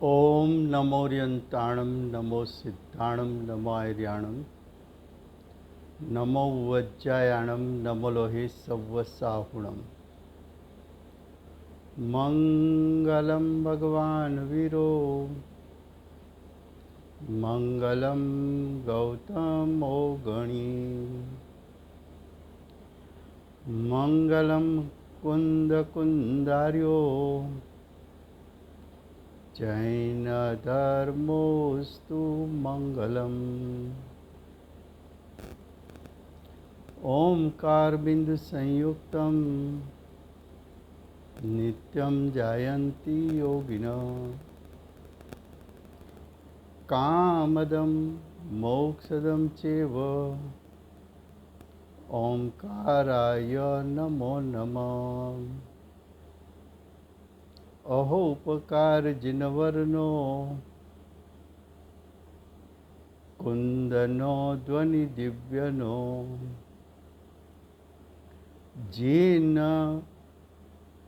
ओम नमोर्यंताणं नमो सिद्धाणं नमो आर्याणं नमो वज्जायाणं नमो लोहे सव्वसाहुणं मंगलम भगवान वीरो मंगलम गौतमो गणी मंगलम कुंद कुंदार्यो जैन धर्मोस्तु मंगलम ओंकार बिंदु संयुक्तम नित्यं जायन्ति योगिनः कामदं मोक्षदं चैव ओंकाराय नमो नमः। अहो उपकार जिनवरनो कुंदनो ध्वनि दिव्यनो जेन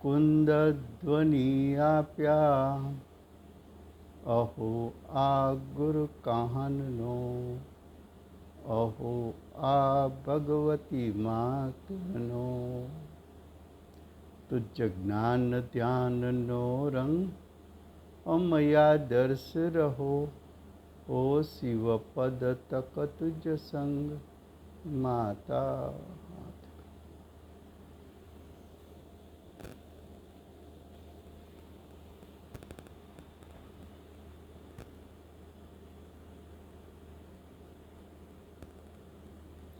कुंद ध्वनि आप्या अहो आ गुरु काहननो अहो आ भगवती मातनो तुझ ज्ञान ध्यान नो रंग अमया दर्श रहो ओ शिव पद तक तुझ संग माता।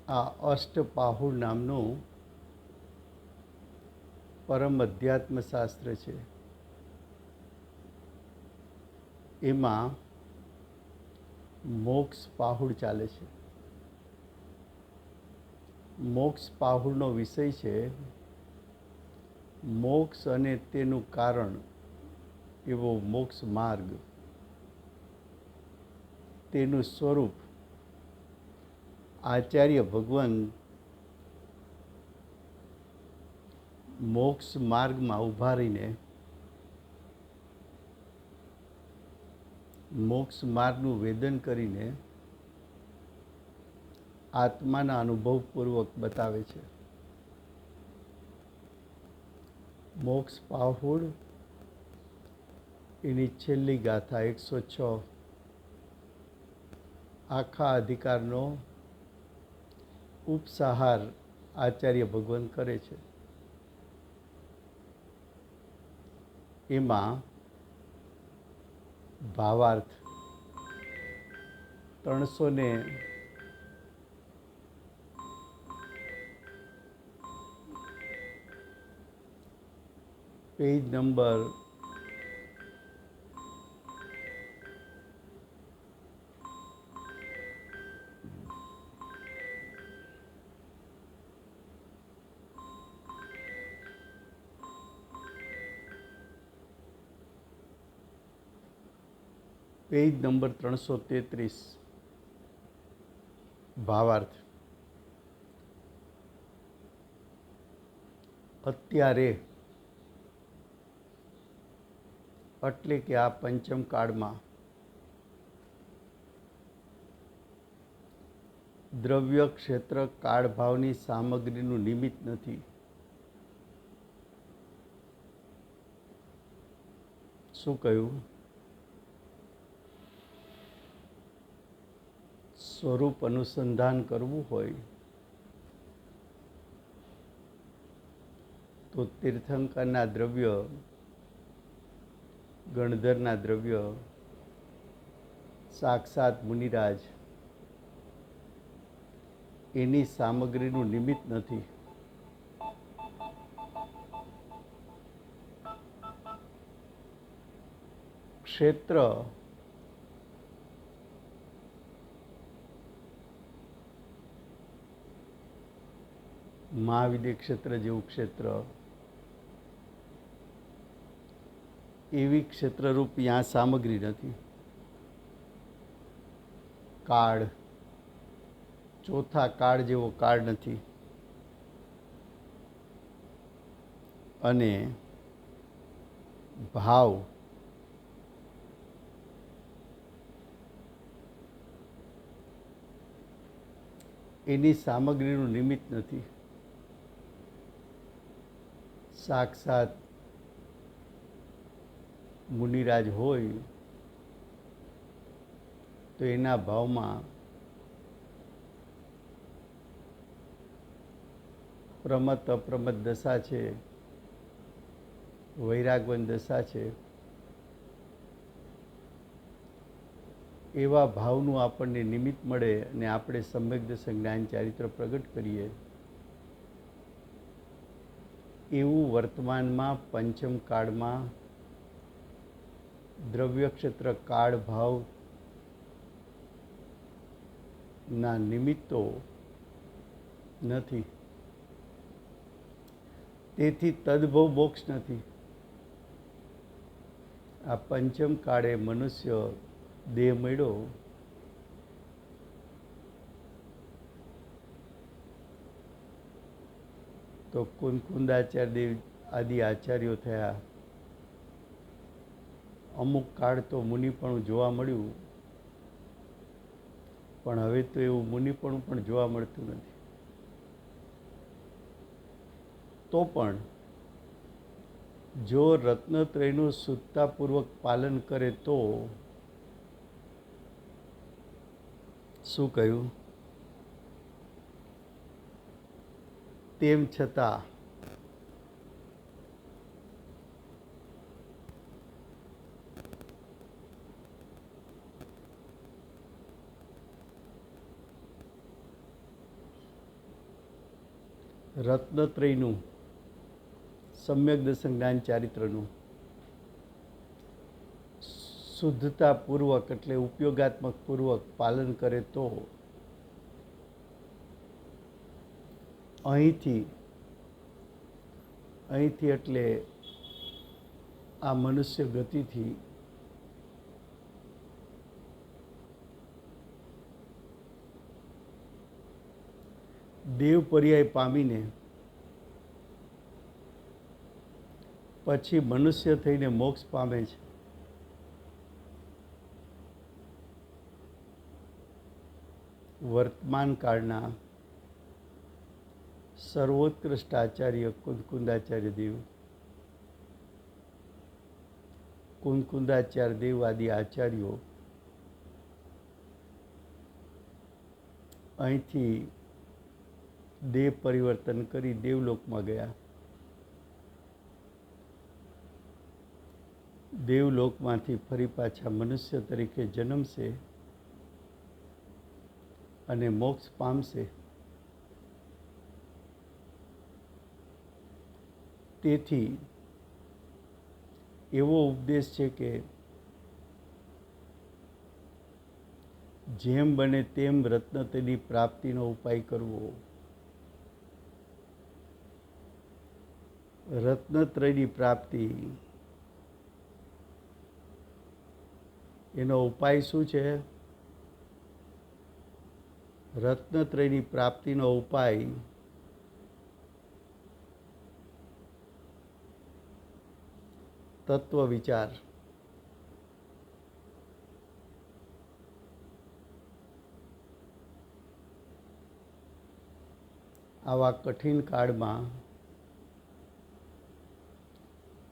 આ અષ્ટપાહુર નામનું પરમ અધ્યાત્મ શાસ્ત્ર છે. એમાં મોક્ષ પાહુડ ચાલે છે. મોક્ષ પાહુડનો વિષય છે મોક્ષ અને તેનું કારણ એવો મોક્ષ માર્ગ, તેનું સ્વરૂપ આચાર્ય ભગવાન મોક્ષ માર્ગમાં ઊભા રહીને મોક્ષ માર્ગનું વેદન કરીને આત્માના અનુભવપૂર્વક બતાવે છે. મોક્ષ પાહુડ એની છેલ્લી ગાથા 106 આખા અધિકારનો ઉપસંહાર આચાર્ય ભગવાન કરે છે. એમાં ભાવાર્થ 300 પેજ નંબર 333 ભાવાર્થ. અત્યારે એટલે કે આ પંચમ કાળમાં દ્રવ્ય ક્ષેત્ર કાળભાવની સામગ્રીનું નિમિત્ત નથી. શું કહ્યું? સ્વરૂપ અનુસંધાન કરવું હોય તો તીર્થંકરના દ્રવ્ય, ગણધરના દ્રવ્ય, સાક્ષાત મુનિરાજ એની સામગ્રીનું નિમિત્ત નથી. ક્ષેત્ર મહાવિદ્ય ક્ષેત્ર જેવું ક્ષેત્ર, એવી ક્ષેત્રરૂપ यहाँ સામગ્રી નથી. કાળ, ચોથા કાળ જેવો કાળ નથી. અને ભાવ એની સામગ્રીનું નિમિત્ત નથી. સાક્ષાત મુનિરાજ હોય તો એના ભાવમાં પ્રમત અપ્રમત દશા છે, વૈરાગવન દશા છે. એવા ભાવનું આપણને નિમિત્ત મળે અને આપણે સમ્યક દર્શન જ્ઞાન ચારિત્ર પ્રગટ કરીએ એવું વર્તમાનમાં પંચમ કાળમાં દ્રવ્ય ક્ષેત્ર કાળ ભાવના નિમિત્તો નથી. તેથી તદ્ભવ મોક્ષ નથી. આ પંચમ કાળે મનુષ્ય દેહ મળ્યો તો કુંકુંદાચાર્ય દેવ આદિ આચાર્યો થયા. અમુક કાળ તો મુનિપણું જોવા મળ્યું, પણ હવે તો એવું મુનિપણું પણ જોવા મળતું નથી. તો પણ જો રત્નત્રયનું શુદ્ધતાપૂર્વક પાલન કરે તો શું કહ્યું? તેમ છતાં રત્નત્રયનું સમ્યક દર્શન જ્ઞાન ચારિત્રનું શુદ્ધતાપૂર્વક એટલે ઉપયોગાત્મક પૂર્વક પાલન કરે તો અહીંથી એટલે આ મનુષ્ય ગતિથી દેવ પર્યાય પામીને પછી મનુષ્ય થઈને મોક્ષ પામે છે. વર્તમાન કાળના સર્વોત્કૃષ્ટ આચાર્ય કુંકુંદાચાર્ય દેવ, કુંકુંદાચાર્ય દેવ આદિ આચાર્યો અહીંથી દેહ પરિવર્તન કરી દેવલોકમાં ગયા. દેવલોકમાંથી ફરી પાછા મનુષ્ય તરીકે જન્મશે અને મોક્ષ પામશે. તેથી એવો ઉપદેશ છે કે જેમ બને તેમ રત્નત્રયની પ્રાપ્તિનો ઉપાય કરવો. રત્નત્રયની પ્રાપ્તિ એનો ઉપાય શું છે? રત્નત્રયની પ્રાપ્તિનો ઉપાય તત્વ વિચાર. આવા કઠિન કાળમાં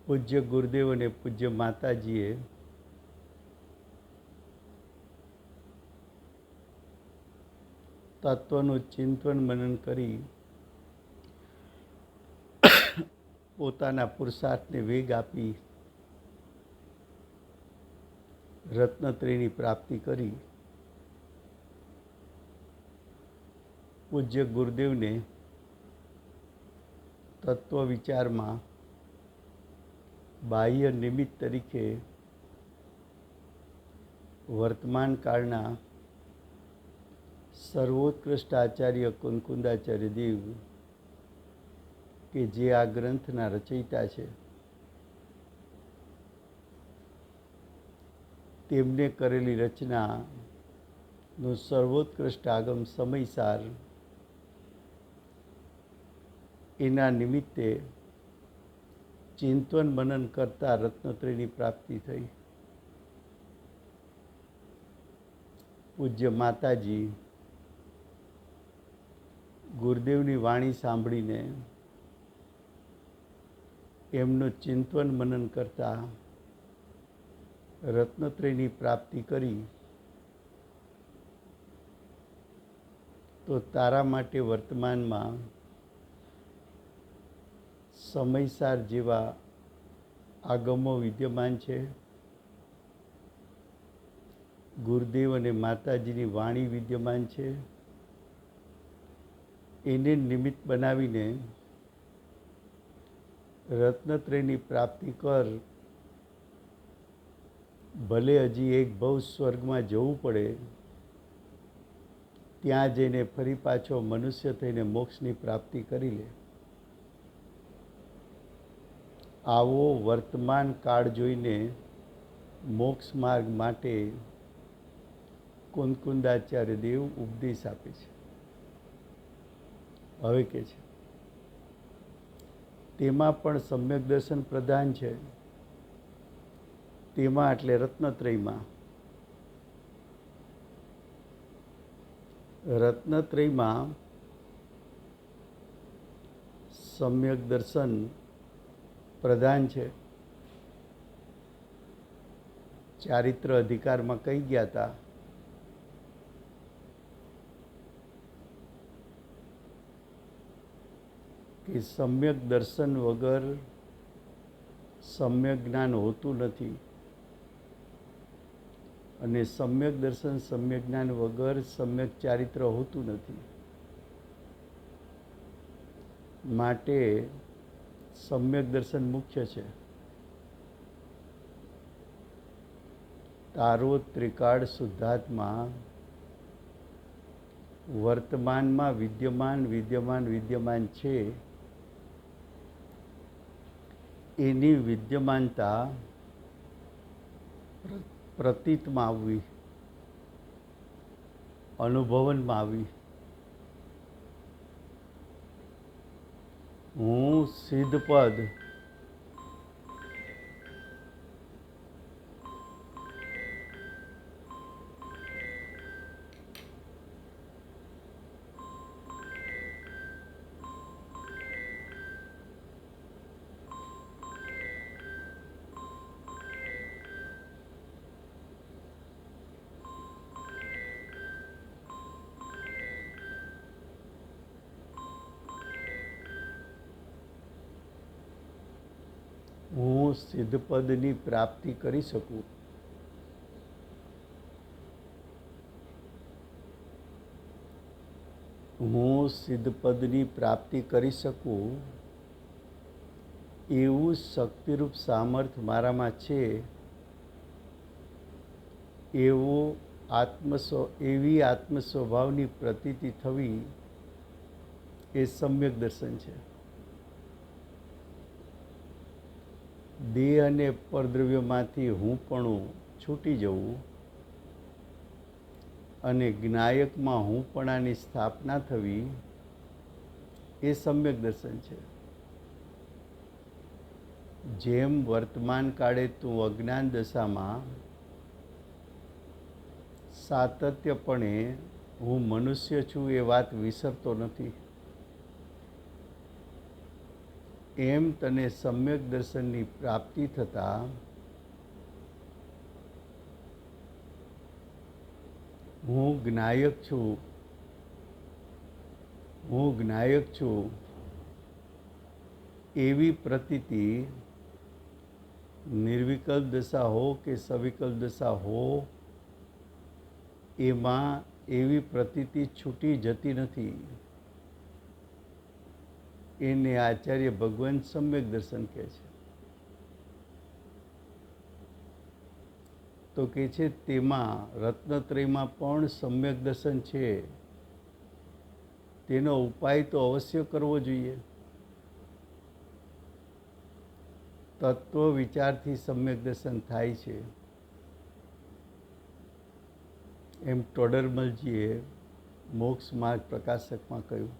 પૂજ્ય ગુરુદેવ અને પૂજ્ય માતાજીએ તત્વનું ચિંતન મનન કરી પોતાના પુરુષાર્થને વેગ આપી રત્નત્રયની પ્રાપ્તિ કરી. પૂજ્ય ગુરુદેવને તત્વ વિચારમાં બાહ્ય નિમિત્ત તરીકે વર્તમાન કાળના સર્વોત્કૃષ્ટ આચાર્ય કુંકુંદાચાર્ય દેવ કે જે આ ગ્રંથના રચયિતા છે તેમને કરેલી રચનાનું સર્વોત્કૃષ્ટ આગમ સમયસાર એના નિમિત્તે ચિંતન મનન કરતા રત્નત્રયની પ્રાપ્તિ થઈ. પૂજ્ય માતાજી ગુરુદેવની વાણી સાંભળીને એમનું ચિંતન મનન કરતા રત્નત્રયની પ્રાપ્તિ કરી તો તારા માટે વર્તમાનમાં સમયસાર જેવા આગમો વિદ્યમાન છે. ગુરુદેવ અને માતાજીની વાણી વિદ્યમાન છે. એને નિમિત્ત બનાવીને રત્નત્રયની પ્રાપ્તિ કર. ભલે હજી એક ભવ સ્વર્ગમાં જવું પડે, ત્યાં જઈને ફરી પાછો મનુષ્ય થઈને મોક્ષની પ્રાપ્તિ કરી લે. આવો વર્તમાન કાળ જોઈને મોક્ષ માર્ગ માટે કુંદકુંદાચાર્ય દેવ ઉપદેશ આપે છે. હવે કે છે તેમાં પણ સમ્યક દર્શન પ્રધાન છે. તેમાં એટલે રત્નત્રયમાં. રત્નત્રયમાં સમ્યક દર્શન પ્રધાન છે. ચારિત્ર અધિકારમાં કહી ગયા હતા કે સમ્યક દર્શન વગર સમ્યક જ્ઞાન હોતું નથી, અને સમ્યક દર્શન સમ્યક જ્ઞાન વગર સમ્યક ચારિત્ર હોતું નથી. માટે સમ્યક દર્શન મુખ્ય છે. તારો ત્રિકાળ શુદ્ધાત્મા વર્તમાનમાં વિદ્યમાન છે. એની વિદ્યમાનતા પ્રતીતમાં આવવી, અનુભવનમાં આવી. હું સિદ્ધ પદ હું સિદ્ધ પદની પ્રાપ્તિ કરી શકું. હું સિદ્ધ પદની પ્રાપ્તિ કરી શકું એવું શક્તિરૂપ સામર્થ્ય મારામાં છે. એવી આત્મ સ્વભાવની પ્રતીતિ થવી એ સમ્યક દર્શન છે. દેહ અને પરદ્રવ્યમાંથી હુંપણું છૂટી જવું અને જ્ઞાયકમાં હુંપણાની સ્થાપના થવી એ સમ્યક દર્શન છે. જેમ વર્તમાન કાળે તું અજ્ઞાન દશામાં સાતત્યપણે હું મનુષ્ય છું એ વાત વિસરતો નથી, એમ તને સમ્યક દર્શનની પ્રાપ્તિ થતાં હું જ્ઞાયક છું એવી પ્રતીતિ નિર્વિકલ્પ દશા હો કે સવિકલ્પ દશા હો, એમાં એવી પ્રતીતિ છૂટી જતી નથી. એને આચાર્ય ભગવાન સમ્યક દર્શન કહે છે. તો કે છે તેમાં રત્નત્રયમાં પણ સમ્યક દર્શન છે. તેનો ઉપાય તો અવશ્ય કરવો જોઈએ. તત્વ વિચારથી સમ્યક દર્શન થાય છે, એમ ટોડરમલજીએ મોક્ષ માર્ગ પ્રકાશકમાં કહ્યું.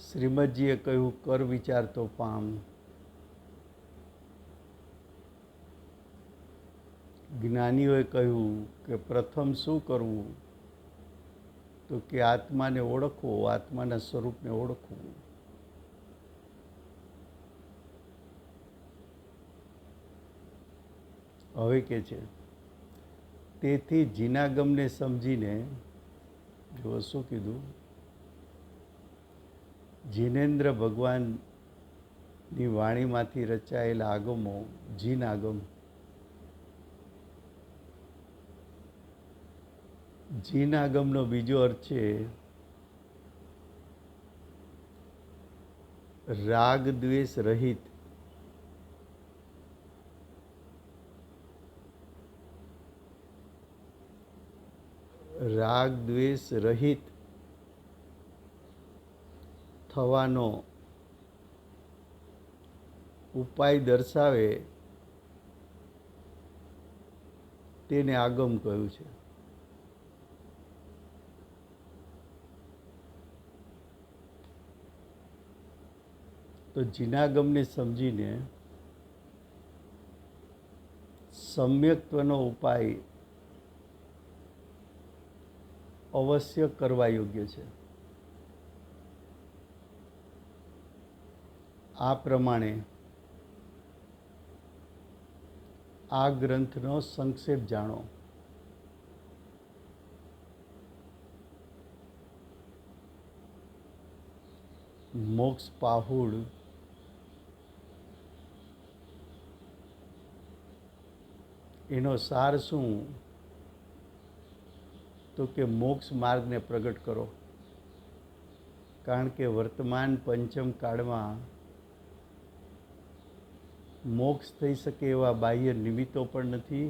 શ્રીમદજીએ કહ્યું કર વિચાર તો પામ. જ્ઞાનીઓએ કહ્યું કે પ્રથમ શું કરવું, તો કે આત્માને ઓળખવો, આત્માના સ્વરૂપને ઓળખવું. હવે કે છે, તેથી જીનાગમને સમજીને, જો શું કીધું, જીનેન્દ્ર ભગવાનની વાણીમાંથી રચાયેલા આગમો, જીન આગમ. જીન આગમનો બીજો અર્થ છે રાગ દ્વેષ રહિત. રાગ દ્વેષ રહિત થવાનો ઉપાય દર્શાવે તેને આગમ કહ્યું છે. તો જીનાગમને સમજીને સમ્યક્ત્વનો ઉપાય અવશ્ય કરવા યોગ્ય છે. આ પ્રમાણે આ ગ્રંથનો સંક્ષેપ જાણો. મોક્ષ પાહુડ એનો સાર શું? તો કે મોક્ષ માર્ગને પ્રગટ કરો. કારણ કે વર્તમાન પંચમ કાળમાં મોક્ષ થઈ શકે એવા બાહ્ય નિમિત્તો પણ નથી,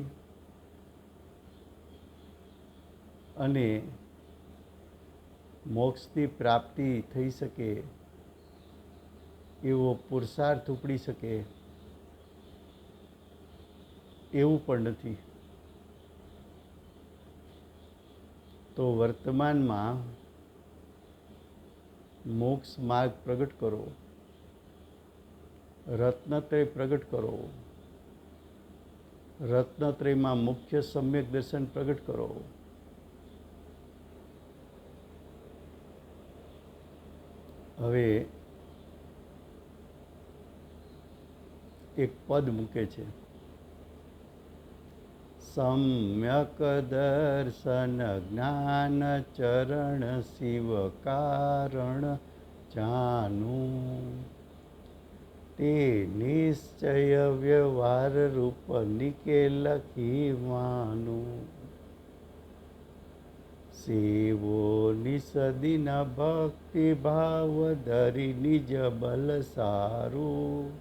અને મોક્ષની પ્રાપ્તિ થઈ શકે એવો પુરુષાર્થ ઉપડી શકે એવું પણ નથી. તો વર્તમાનમાં મોક્ષ માર્ગ પ્રગટ કરો, રત્નત્રય પ્રગટ કરો, રત્નત્રયમાં મુખ્ય સમ્યક દર્શન પ્રગટ કરો. હવે એક પદ મૂકે છે, સમ્યક દર્શન જ્ઞાન ચરણ શિવ કારણ જાનું, તે નિશ્ચય વ્યવહાર રૂપ નિકે લખી માનું. સેવો નિસદિન ભક્તિ ભાવ ધરી નિજ બલ સારું,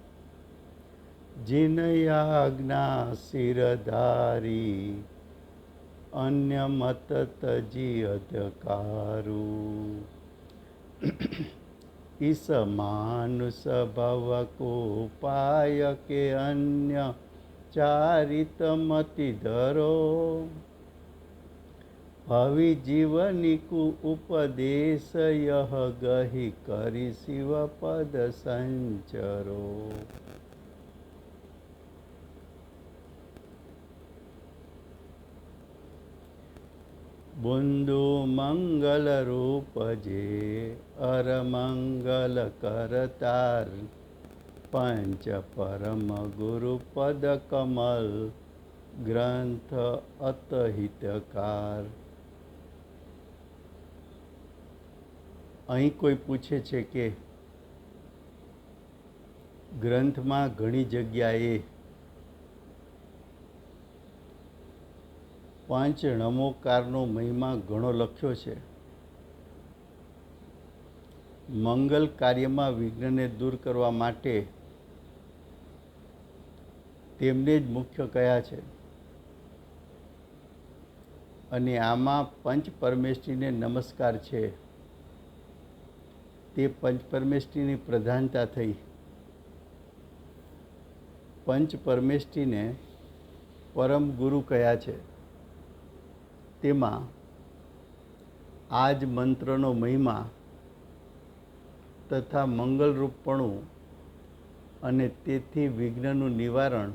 જીન આજ્ઞા શિરધારી અન્ય મત તજી અધકારું. ઈસ માનુષ ભવ કો પાય કે અન્ય ચારિત મતિ ધરો, ભવિ જીવની કુ ઉપદેશ યહ ગહી કરી શિવ પદ સંચરો. બુંદુ મંગલ રૂપ જે અર મંગલ કરતાર, પંચ પરમ ગુરુ પદ કમલ ગ્રંથ અતહિતકાર. અહીં કોઈ પૂછે છે કે ગ્રંથમાં ઘણી જગ્યાએ પાંચ નમોકારનો મહિમા ઘણો લખ્યો છે. મંગલ કાર્યમાં વિઘ્નને દૂર કરવા માટે તેમને જ મુખ્ય કયા છે, અને આમાં પંચ પરમેષ્ઠીને નમસ્કાર છે. તે પંચ પરમેષ્ઠીની પ્રધાનતા થઈ. પંચ પરમેષ્ઠીને પરમ ગુરુ કયા છે. તેમાં આ જ મંત્રનો મહિમા તથા મંગલરૂપપણું અને તેથી વિઘ્નનું નિવારણ,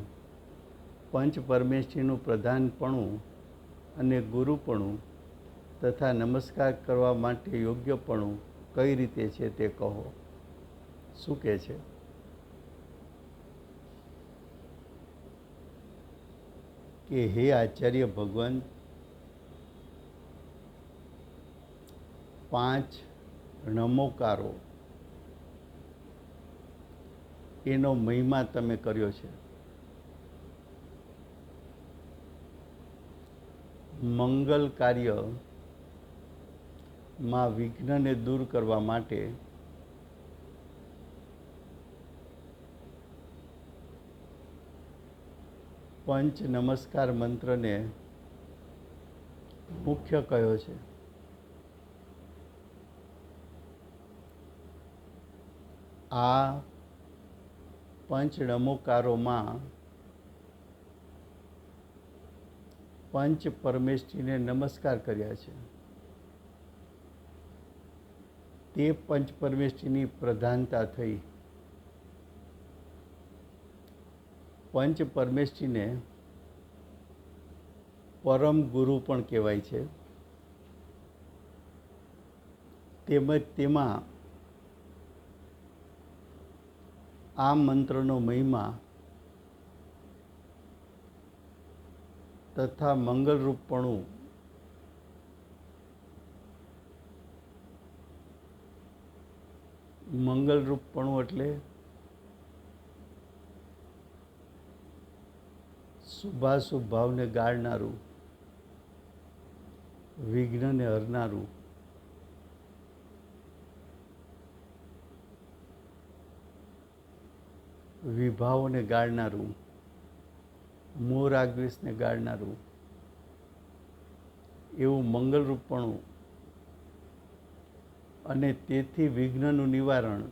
પંચ પરમેષ્ઠીનું પ્રધાનપણું અને ગુરુપણું તથા નમસ્કાર કરવા માટે યોગ્યપણું કઈ રીતે છે તે કહો. શું કહે છે? કે હે આચાર્ય ભગવાન, 5 નમોકારો એનો મહિમા તમે કર્યો છે. મંગલ કાર્યમાં વિઘ્નને દૂર કરવા માટે પંચ નમસ્કાર મંત્રને મુખ્ય કયો છે. આ પંચ નમોકારોમાં પંચ પરમેષ્ઠીને નમસ્કાર કર્યા છે. તે પંચ પરમેષ્ઠીની પ્રધાનતા થઈ. પંચ પરમેષ્ઠીને પરમ ગુરુ પણ કહેવાય છે. તેમજ તેમાં આ મંત્રનો મહિમા તથા મંગલરૂપપણું એટલે શુભાશુભ ભાવને ગાળનારું, વિઘ્નને હરનારું, વિભાવોને ગાળનારું, મોહ રાગદ્વેષને ગાળનારું એવું મંગલરૂપપણું અને તેથી વિઘ્નનું નિવારણ,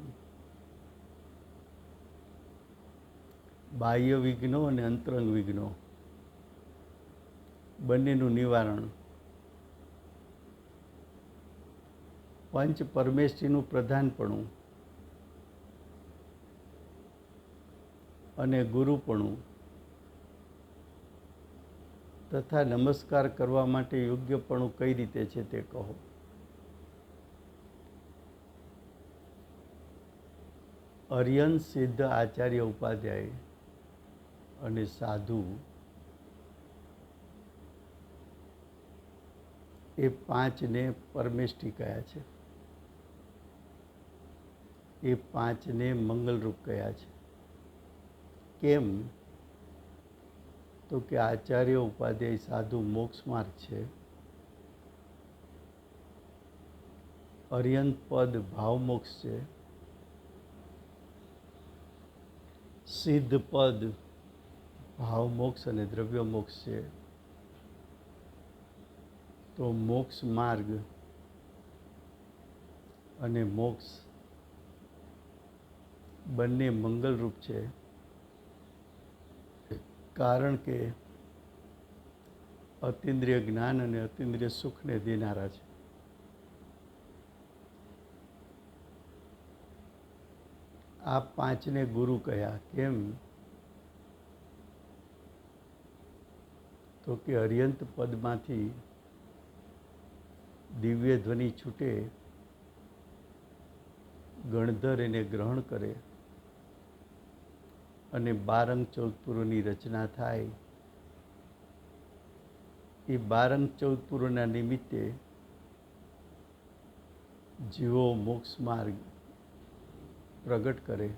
બાહ્ય વિઘ્નો અને અંતરંગ વિઘ્નો બંનેનું નિવારણ, પંચ પરમેષ્ઠીનું પ્રધાનપણું અને ગુરુપણું તથા નમસ્કાર કરવા માટે યોગ્યપણું કઈ રીતે છે તે કહો. અર્યંત સિદ્ધ આચાર્ય ઉપાધ્યાય અને સાધુ એ 5ને પરમેષ્ઠી કહ્યા છે. એ 5ને મંગલરૂપ કહ્યા છે. કેમ? તો કે આચાર્ય ઉપાધ્યાય સાધુ મોક્ષ માર્ગ છે. અર્યંત પદ ભાવ મોક્ષ છે. સિદ્ધ પદ ભાવ મોક્ષ અને દ્રવ્ય મોક્ષ છે. તો મોક્ષ માર્ગ અને મોક્ષ બંને મંગલરૂપ છે. કારણ કે અતિન્દ્રિય જ્ઞાન અને અતિન્દ્રિય સુખને દેનારા છે. આ 5ને ગુરુ કહ્યા. કેમ? તો કે અર્યંત પદમાંથી દિવ્ય ધ્વનિ છૂટે, ગણધર એને ગ્રહણ કરે અને 12 અંગ 14 પુરોની રચના થાય. એ 12 અંગ 14 પુરોના નિમિત્તે જીવો મોક્ષ માર્ગ પ્રગટ કરે,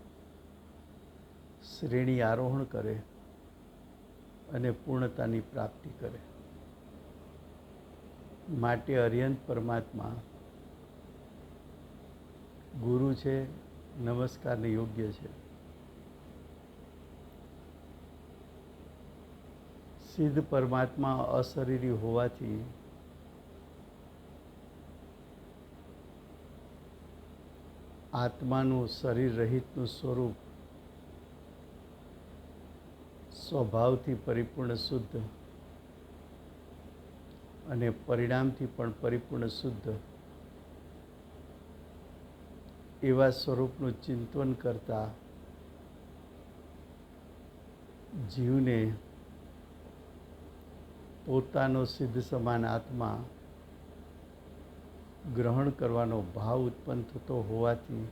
શ્રેણી આરોહણ કરે અને પૂર્ણતાની પ્રાપ્તિ કરે. માટે અર્યંત પરમાત્મા ગુરુ છે, નમસ્કારને યોગ્ય છે. સિદ્ધ પરમાત્મા અશરીરી હોવાથી આત્માનું શરીર રહિતનું સ્વરૂપ સ્વભાવથી પરિપૂર્ણ શુદ્ધ અને પરિણામથી પણ પરિપૂર્ણ શુદ્ધ એવા સ્વરૂપનું ચિંતન કરતા જીવને પોતાનો સિદ્ધ સમાન આત્મા ગ્રહણ કરવાનો ભાવ ઉત્પન્ન થતો હોવાથી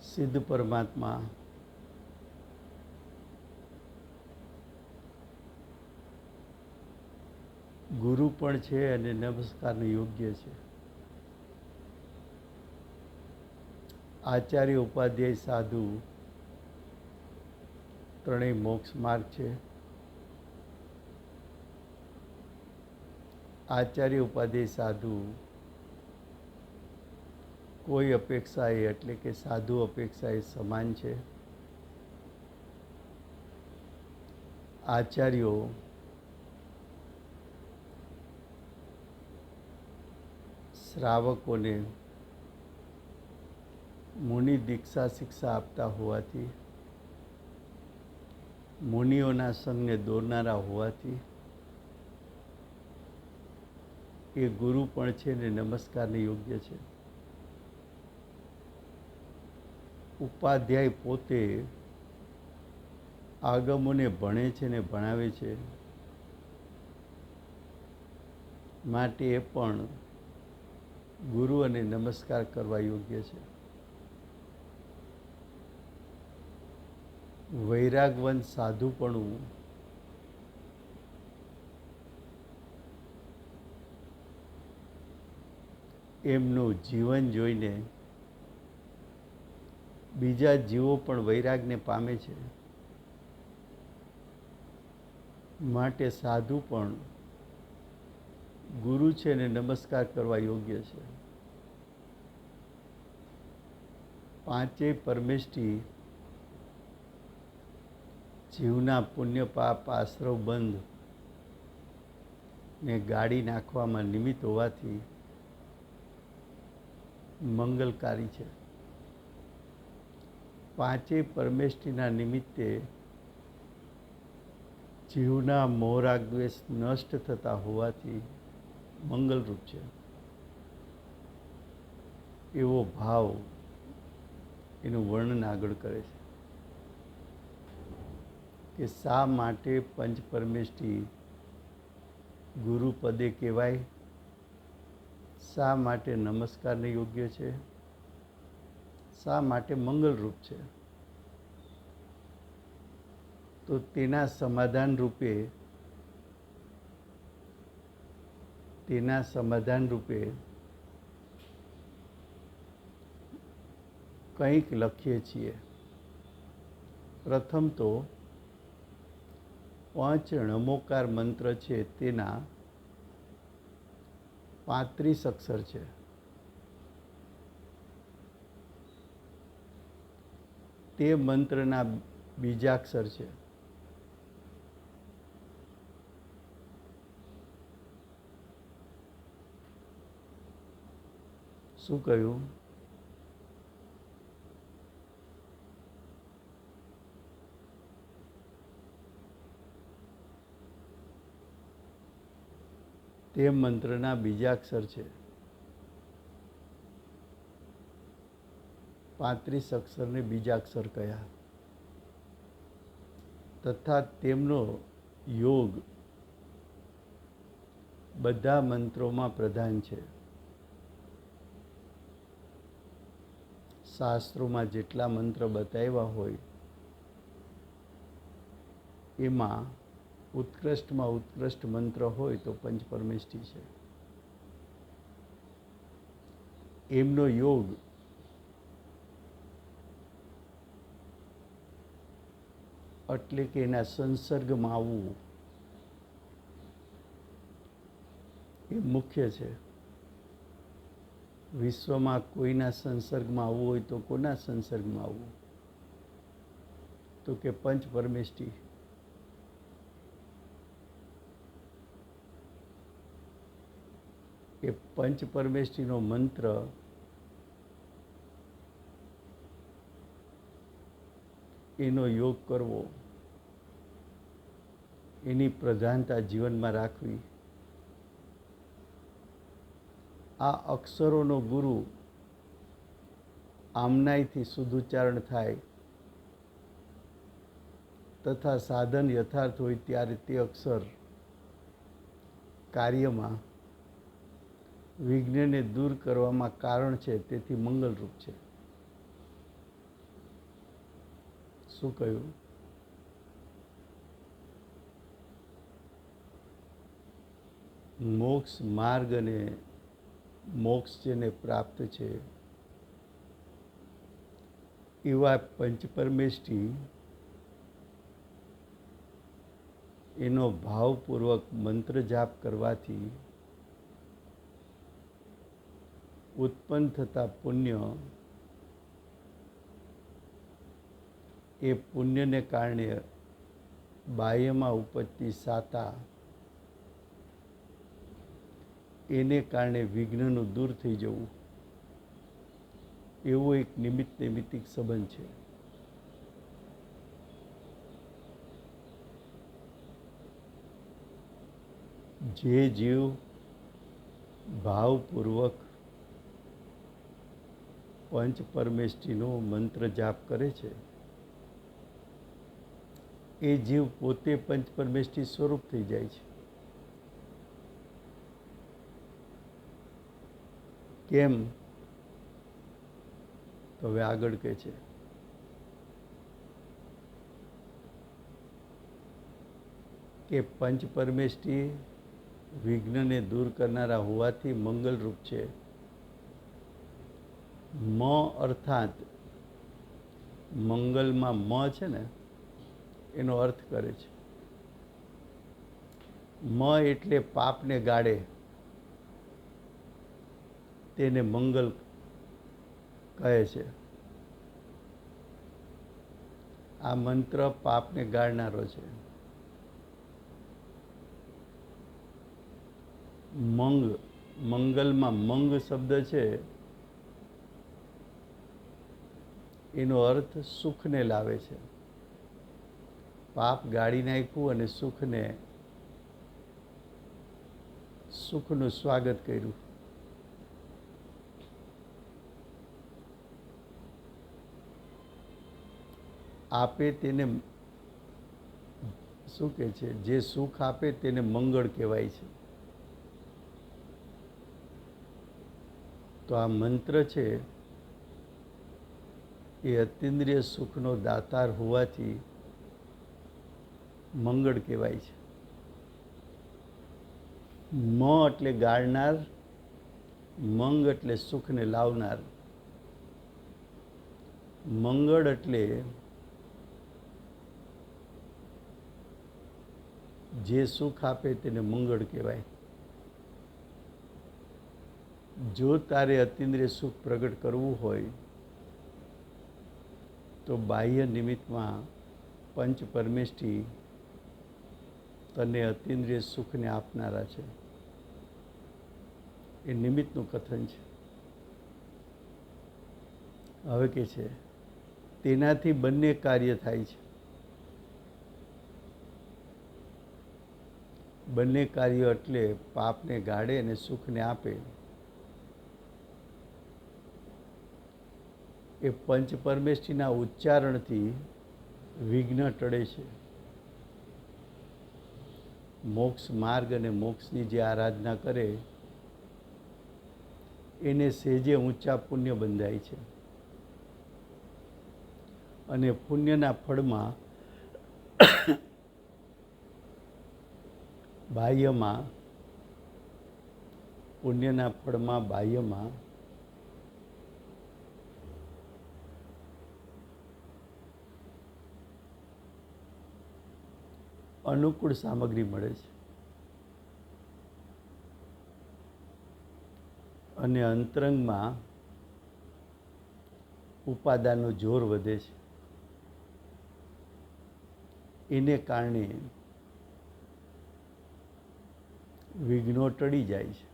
સિદ્ધ પરમાત્મા ગુરુ પણ છે અને નમસ્કારનું યોગ્ય છે. આચાર્ય, ઉપાધ્યાય, સાધુ ત્રણેય મોક્ષ માર્ગ છે. આચાર્ય, ઉપાધ્યાય, સાધુ કોઈ અપેક્ષાએ એટલે કે સાધુ અપેક્ષાએ સમાન છે. આચાર્યો શ્રાવકોને મુનિ દીક્ષા શિક્ષા આપતા હોવાથી, મુનિઓના સંગને દોરનારા હોવાથી એ ગુરુ પણ છે ને નમસ્કારને યોગ્ય છે. ઉપાધ્યાય પોતે આગમોને ભણે છે ને ભણાવે છે, માટે એ પણ ગુરુ અને નમસ્કાર કરવા યોગ્ય છે. વૈરાગવંત સાધુપણું એમનું જીવન જોઈને બીજા જીવો પણ વૈરાગને પામે છે, માટે સાધુ પણ ગુરુ છે ને નમસ્કાર કરવા યોગ્ય છે. પાંચેય પરમેષ્ઠી જીવના પુણ્ય પાપ આશ્રવ બંધ ને ગાડી નાખવામાં નિમિત્ત હોવાથી મંગલકારી છે. પાંચેય પરમેષ્ઠીના નિમિત્તે જીવના મોહરાગ દ્વેષ નષ્ટ થતા હોવાથી મંગલરૂપ છે. એવો ભાવ એનું વર્ણન આગળ કરે છે કે શા માટે પંચ પરમેષ્ઠી ગુરુ પદે કહેવાય, શા માટે નમસ્કારને યોગ્ય છે, શા માટે મંગલરૂપ છે. તો તેના સમાધાન રૂપે કંઈક લખીએ છીએ. પ્રથમ તો પાંચ નમોકાર મંત્ર છે તેના 35 અક્ષર છે. તે મંત્રના બીજાક્ષર છે. શું કહ્યું? તે મંત્રના બીજાક્ષર છે. 35 અક્ષરને બીજાક્ષર કયા તથા તેમનો યોગ બધા મંત્રોમાં પ્રધાન છે. શાસ્ત્રોમાં જેટલા મંત્ર બતાવ્યા હોય એમાં ઉત્કૃષ્ટમાં ઉત્કૃષ્ટ મંત્ર હોય તો પંચ પરમેષ્ઠી છે. એમનો યોગ એટલે કે એના સંસર્ગમાં આવવું એ મુખ્ય છે. વિશ્વમાં કોઈના સંસર્ગમાં આવવું હોય તો કોના સંસર્ગમાં આવવું? તો કે પંચ પરમેષ્ઠી. એ પંચ પરમેષ્ઠીનો મંત્ર એનો યોગ કરવો, એની પ્રધાનતા જીવનમાં રાખવી. આ અક્ષરોનો ગુરુ આમનાઈથી શુદ્ધ ઉચ્ચારણ થાય તથા સાધન યથાર્થ હોય ત્યારે તે અક્ષર કાર્યમાં વિઘ્નને દૂર કરવામાં કારણ છે, તેથી મંગલરૂપ છે. શું કહ્યું? મોક્ષ માર્ગ અને મોક્ષ જેને પ્રાપ્ત છે એવા પંચપરમેષ્ઠી એનો ભાવપૂર્વક મંત્ર જાપ કરવાથી ઉત્પન્ન થતા પુણ્ય, એ પુણ્યને કારણે બાહ્યમાં ઉપજતી સાતા, એને કારણે વિઘ્નનું દૂર થઈ જવું, એવો એક નિમિત્ત નૈમિત્તિક સંબંધ છે. જે જીવ ભાવપૂર્વક પંચ પરમેષ્ઠીનો મંત્ર જાપ કરે છે એ જીવ પોતે પંચ પરમેષ્ઠી સ્વરૂપ થઈ જાય છે. કેમ? તો હવે આગળ કહે છે કે પંચ પરમેષ્ઠી વિઘ્નને દૂર કરનારા હોવાથી મંગલરૂપ છે. મ અર્થાત મંગલમાં મ છે ને એનો અર્થ કરે છે. મ એટલે પાપને ગાળે, તેને મંગલ કહે છે. આ મંત્ર પાપને ગાળનારો છે. મંગલમાં મંગ શબ્દ છે એનો અર્થ સુખને લાવે છે. પાપ ગાળી નાખ્યું અને સુખનું સ્વાગત કર્યું. આપે તેને શું કહે છે? જે સુખ આપે તેને મંગળ કહેવાય છે. તો આ મંત્ર છે એ અતિન્દ્રિય સુખનો દાતાર હોવાથી મંગળ કહેવાય છે. મ એટલે ગાળનાર, મંગ એટલે સુખને લાવનાર. મંગળ એટલે જે સુખ આપે તેને મંગળ કહેવાય. જો તારે અતિન્દ્રિય સુખ પ્રગટ કરવું હોય તો બાહ્ય નિમિત્તમાં પંચ પરમેષ્ઠી તને અતિન્દ્રિય સુખને આપનારા છે. એ નિમિત્તનું કથન છે. હવે કે છે તેનાથી બંને કાર્ય થાય છે. બંને કાર્ય એટલે પાપને ગાળે અને સુખને આપે. એ પંચ પરમેષ્ઠીના ઉચ્ચારણથી વિઘ્ન ટળે છે. મોક્ષ માર્ગ અને મોક્ષની જે આરાધના કરે એને સહેજે ઊંચા પુણ્ય બંધાય છે. અને પુણ્યના ફળમાં બાહ્યમાં અનુકૂળ સામગ્રી મળે છે અને અંતરંગમાં ઉપાદાનનું જોર વધે છે. એને કારણે વિઘ્નો ટળી જાય છે.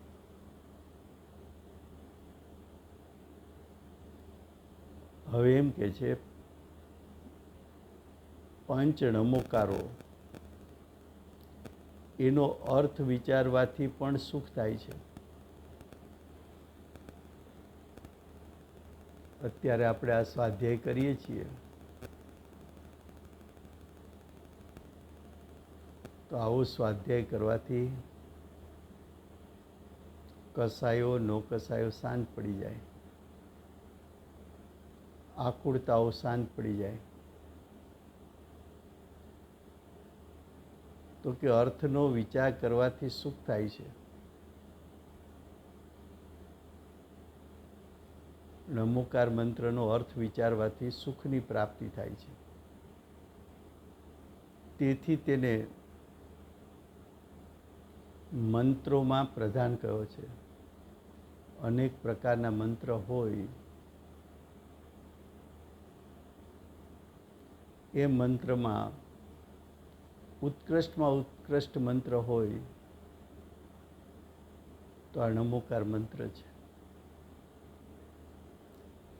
હવે એમ કે છે પંચ નમોકારો એનો અર્થ વિચારવાથી પણ સુખ થાય છે. અત્યારે આપણે આ સ્વાધ્યાય કરીએ છીએ તો આવો સ્વાધ્યાય કરવાથી કસાયો નો કસાયો શાંત પડી જાય, આકુળતાઓ શાંત પડી જાય. તો કે અર્થનો વિચાર કરવાથી સુખ થાય છે. નમોકાર મંત્રનો અર્થ વિચારવાથી સુખની પ્રાપ્તિ થાય છે. તેથી તેને મંત્રોમાં પ્રધાન કયો છે. અનેક પ્રકારના મંત્ર હોય, એ મંત્રમાં ઉત્કૃષ્ટમાં ઉત્કૃષ્ટ મંત્ર હોય તો આ નમોકાર મંત્ર છે.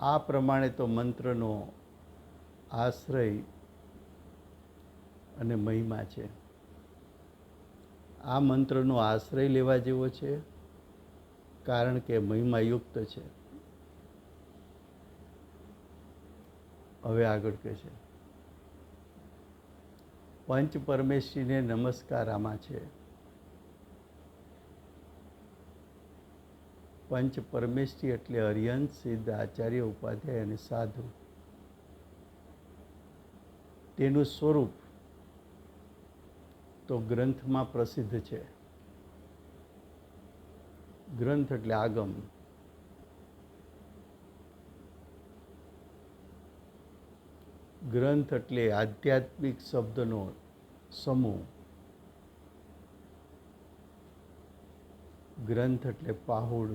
આ પ્રમાણે તો મંત્રનો આશ્રય અને મહિમા છે. આ મંત્રનો આશ્રય લેવા જેવો છે, કારણ કે મહિમાયુક્ત છે. હવે આગળ કહે છે, પંચ પરમેશ્વરીને નમસ્કાર આમાં છે. પંચ પરમેશ્વરી એટલે અરિહંત, સિદ્ધ, આચાર્ય, ઉપાધ્યાય અને સાધુ. તેનું સ્વરૂપ તો ગ્રંથમાં પ્રસિદ્ધ છે. ગ્રંથ એટલે આગમ. ગ્રંથ એટલે આધ્યાત્મિક શબ્દનો સમૂહ. ગ્રંથ એટલે પાહુડ.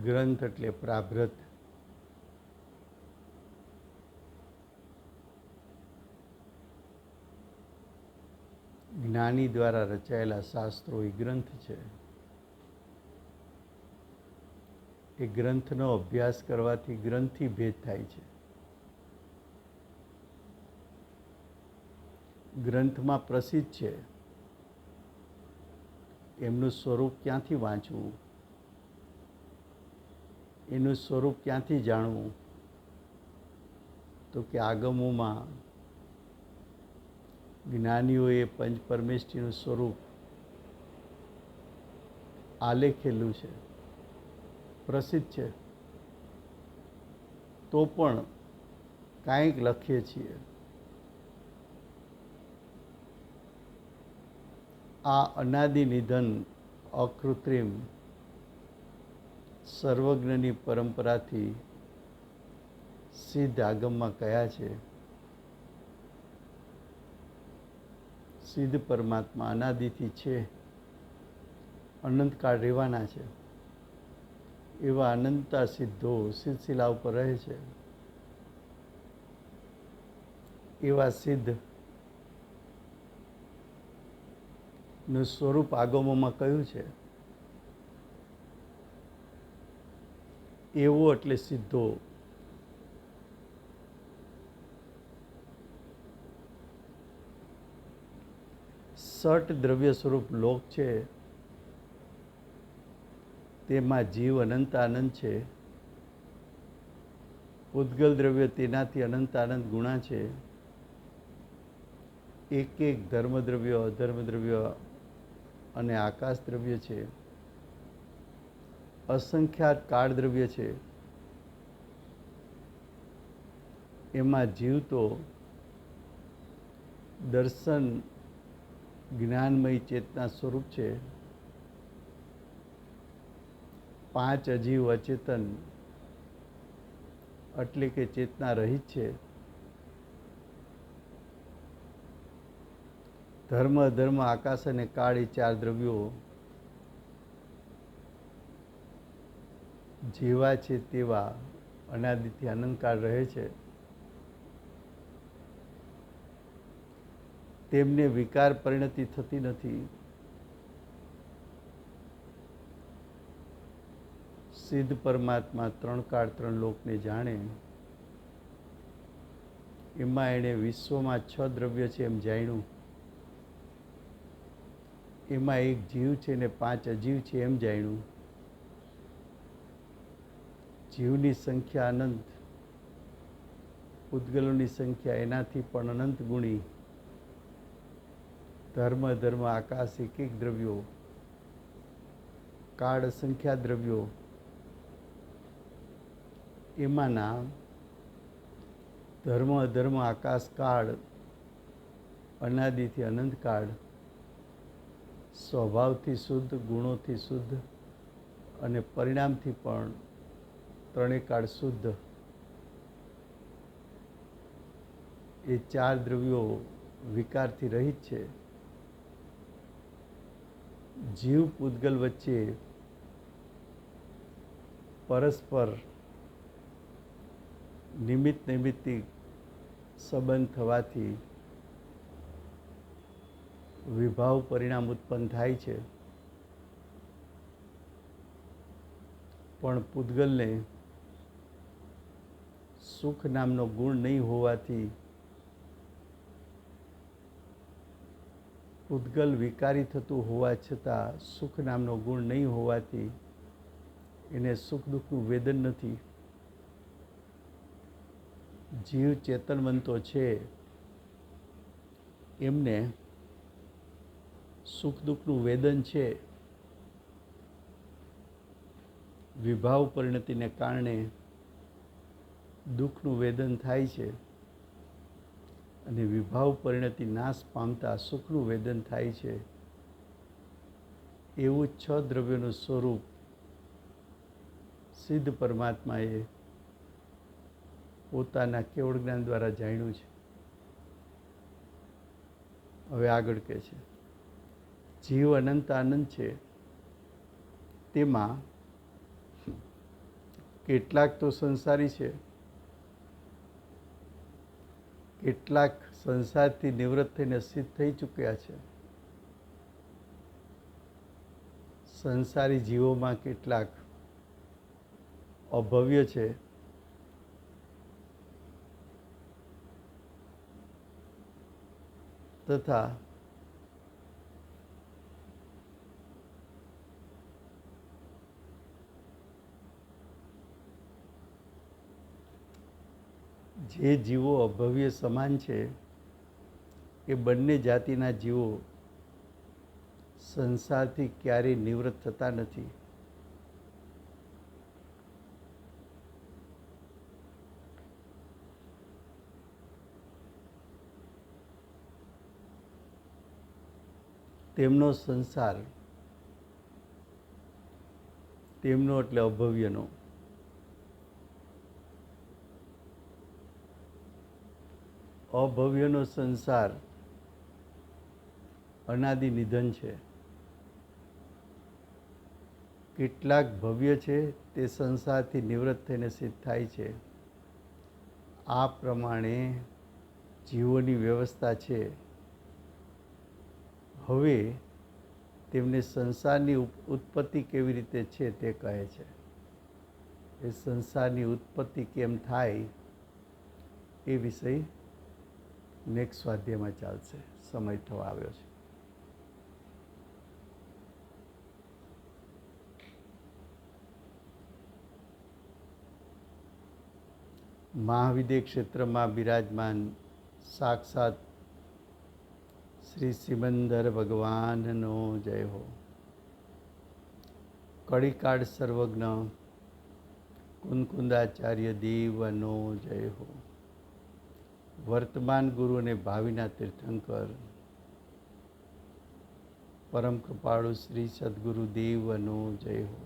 ગ્રંથ એટલે પ્રાભૃત. જ્ઞાની દ્વારા રચાયેલા શાસ્ત્રો એ ગ્રંથ છે. એ ગ્રંથનો અભ્યાસ કરવાથી ગ્રંથિ ભેદ થાય છે. ગ્રંથમાં પ્રસિદ્ધ છે, એમનું સ્વરૂપ ક્યાંથી વાંચવું, એનું સ્વરૂપ ક્યાંથી જાણવું? તો કે આગમોમાં જ્ઞાનીઓએ પંચ પરમેશ્વરીનું સ્વરૂપ આલેખેલું છે, પ્રસિદ્ધ છે. તો પણ કાંઈક લખીએ છીએ. આ અનાદિ નિધન અકૃત્રિમ સર્વજ્ઞની પરંપરાથી સિદ્ધ આગમમાં કયા છે. સિદ્ધ પરમાત્મા અનાદિથી છે, અનંતકાળ રહેવાના છે. એવા અનંતા સિદ્ધો સિલસિલા ઉપર રહે છે. એવા સિદ્ધ નું સ્વરૂપ આગમોમાં કયું છે? એવો એટલે સિદ્ધો. સટ દ્રવ્ય સ્વરૂપ લોક છે, તેમાં જીવ અનંત આનંદ છે. ઉદ્ગલ દ્રવ્ય તેનાથી અનંત આનંદ ગુણા છે. એક એક ધર્મ દ્રવ્ય, અધર્મ દ્રવ્ય અને આકાશ દ્રવ્ય છે. અસંખ્યાત કાળ દ્રવ્ય છે. એમાં જીવ તો દર્શન જ્ઞાનમય ચેતના સ્વરૂપ છે. પાંચ અજીવ અચેતન એટલે કે ચેતના રહિત છે. ધર્મ, અધર્મ, આકાશ અને કાળ એ ચાર દ્રવ્યો જેવા છે તેવા અનાદિથી અનંતકાળ રહે છે. તેમને વિકાર પરિણતિ થતી નથી. સિદ્ધ પરમાત્મા ત્રણ કાળ ત્રણ લોકને જાણે. એમાં એણે વિશ્વમાં 6 દ્રવ્ય છે એમ જાણ્યું. એમાં એક જીવ છે ને 5 અજીવ છે એમ જાણ્યું. જીવની સંખ્યા અનંત, પૂતગલોની સંખ્યા એનાથી પણ અનંત ગુણી. ધર્મ ધર્મ આકાશ એક એક દ્રવ્યો, કાળ સંખ્યા દ્રવ્યો, એમાંના ધર્મ અધર્મ આકાશ કાળ અનાદિથી અનંતકાળ, સ્વભાવથી શુદ્ધ, ગુણોથી શુદ્ધ અને પરિણામથી પણ ત્રણેય કાળ શુદ્ધ, એ ચાર દ્રવ્યો વિકારથી રહિત છે. જીવ પૂતગલ વચ્ચે પરસ્પર નિમિત્ત નૈમિત્તિક સંબંધ થવાથી વિભાવ પરિણામ ઉત્પન્ન થાય છે. પણ પૂતગલને સુખ નામનો ગુણ નહીં હોવાથી, પૂતગલ વિકારી થતું હોવા છતાં સુખ નામનો ગુણ નહીં હોવાથી એને સુખ દુઃખનું વેદન નથી. જીવ ચેતનવંતો છે એમને સુખ દુઃખનું વેદન છે. વિભાવ પરિણતિને કારણે દુઃખનું વેદન થાય છે અને વિભાવ પરિણતિ નાશ પામતા સુખનું વેદન થાય છે. એવું 6 દ્રવ્યોનું સ્વરૂપ સિદ્ધ પરમાત્માએ પોતાના કેવળ જ્ઞાન દ્વારા જાણ્યું છે. હવે આગળ કહે છે, જીવ અનંત આનંદ છે, તેમાં કેટલાક તો સંસારી છે, કેટલાક સંસારથી નિવૃત્ત થઈને સિદ્ધ થઈ ચૂક્યા છે. સંસારી જીવોમાં કેટલાક અભવ્ય છે, તથા જે જીવો અભવ્ય સમાન છે એ બંને જાતિના જીવો સંસારથી ક્યારેય નિવૃત્ત થતા નથી. તેમનો સંસાર, તેમનો એટલે અભવ્યનો, અભવ્યનો સંસાર અનાદિ નિધન છે. કેટલાક ભવ્ય છે તે સંસારથી નિવૃત્ત થઈને સિદ્ધ થાય છે. આ પ્રમાણે જીવોની વ્યવસ્થા છે. હવે તેમને સંસારની ઉત્પત્તિ કેવી રીતે છે તે કહે છે. એ સંસારની ઉત્પત્તિ કેમ થાય એ વિષય નેક્સ્ટ સ્વાધ્યાયમાં ચાલશે. સમય થવા આવ્યો છે. મહાવિદ્ય ક્ષેત્રમાં બિરાજમાન સાક્ષાત શ્રી સિમંદર ભગવાનનો જય હો. કળીકાળ સર્વજ્ઞ કુંકુંદાચાર્ય દેવનો જય હો. વર્તમાન ગુરુ અને ભાવિના તીર્થંકર પરમ કૃપાળુ શ્રી સદગુરુ દેવનો જય હો.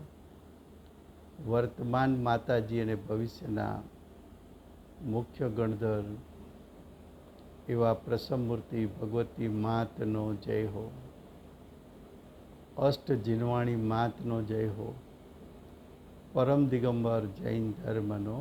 વર્તમાન માતાજી અને ભવિષ્યના મુખ્ય ગણધર એવા પ્રસમમૂર્તિ ભગવતી માતનો જય હો. અષ્ટ જીનવાણી માતનો જય હો. પરમ દિગંબર જૈન ધર્મનો